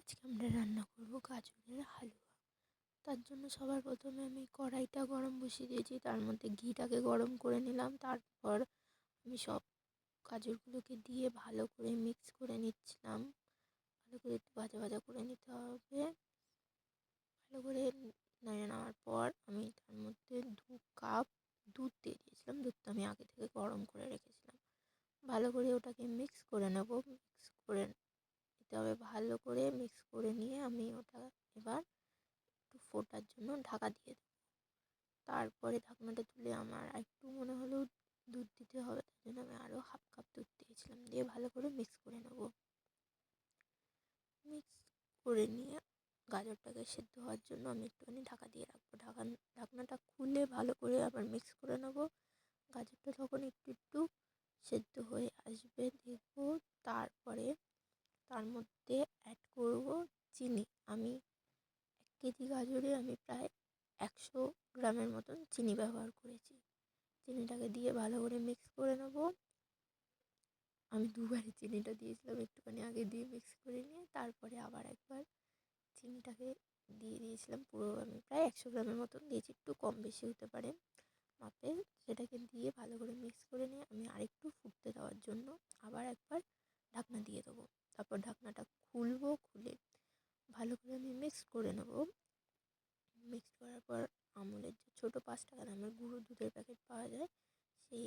আজকে আমরা রান্না করব গাজরের হালুয়া। তার জন্য সবার প্রথমে আমি কড়াইটা গরম বসিয়ে দিয়েছি, তার মধ্যে ঘিটাকে গরম করে নিলাম। তারপর আমি সব গাজরগুলোকে দিয়ে ভালো করে মিক্স করে নিচ্ছিলাম। ভালো করে একটু ভাজা ভাজা করে নিতে হবে। ভালো করে নেড়ে নেওয়ার পর আমি তার মধ্যে 2 কাপ দুধ দিয়ে দিয়েছিলাম। দুধটা আমি আগে থেকে গরম করে রেখেছিলাম। ভালো করে ওটাকে মিক্স করে নেব। মিক্স করে নিতে হবে, ভালো করে মিক্স করে নিয়ে আমি ওটা এবার একটু ফোটার জন্য ঢাকা দিয়ে দেবো। তারপরে ঢাকনাটা তুলে আমার একটু মনে হলো দুধ দিতে হবে, তার জন্য আমি আরও 1/2 কাপ দুধ দিয়েছিলাম। দিয়ে ভালো করে মিক্স করে নেব। মিক্স করে নিয়ে গাজরটাকে সেদ্ধ হওয়ার জন্য আমি একটুখানি ঢাকা দিয়ে রাখবো। ঢাকনাটা খুলে ভালো করে আবার মিক্স করে নেব। গাজরটা তখন একটু একটু সেদ্ধ হয়ে আসবে দেখব। তারপরে তার মধ্যে অ্যাড করব চিনি। আমি 1 কেজি গাজরে আমি প্রায় 100 গ্রামের মতন চিনি ব্যবহার করেছি। চিনিটাকে দিয়ে ভালো করে মিক্স করে নেব। আমি দুবারই চিনিটা দিয়েছিলাম, একটুখানি আগে দিয়ে মিক্স করে নিয়ে তারপরে আবার একবার চিনিটাকে দিয়ে দিয়েছিলাম। পুরো আমি প্রায় 100 গ্রামের মতন দিয়েছি, একটু কম বেশি হতে পারে মাপে। সেটাকে দিয়ে ভালো করে মিক্স করে নিয়ে আমি আরেকটু ফুটতে দেওয়ার জন্য আবার একবার ঢাকনা দিয়ে দেবো। তারপর ঢাকনাটা খুলবো, খুলে ভালো করে আমি মিক্স করে নেব। মিক্স করার পর আমুলের যে ছোটো 5 টাকা দামের গুঁড়ো দুধের প্যাকেট পাওয়া যায়, সেই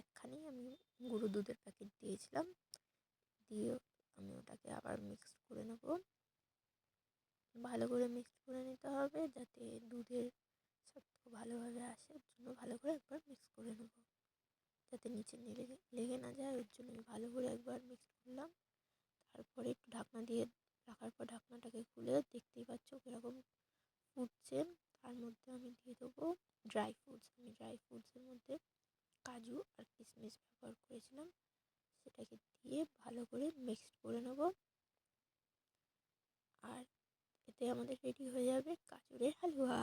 একখানি আমি গুঁড়ো দুধের প্যাকেট দিয়েছিলাম। দিয়ে আমি ওটাকে আবার মিক্স করে নেব। ভালো করে মিক্স করে নিতে হবে যাতে দুধের স্বাদটা ভালোভাবে আসে, ওর জন্য ভালো করে একবার মিক্স করে নেব, যাতে নিচে লেগে না যায়। ওর জন্য আমি ভালো করে একবার মিক্স করলাম। তারপরে একটু ঢাকনা দিয়ে রাখার পর ঢাকনাটাকে খুলে দেখতেই পাচ্ছ কীরকম ফুটছে। তার মধ্যে আমি দিয়ে দেবো ড্রাই ফ্রুটস। আমি ড্রাই ফ্রুটসের মধ্যে কাজু আর কিশমিশ ব্যবহার করেছিলাম। সেটাকে দিয়ে ভালো করে মিক্সড করে নেব। আর এতে আমাদের রেডি হয়ে যাবে গাজরের হালুয়া।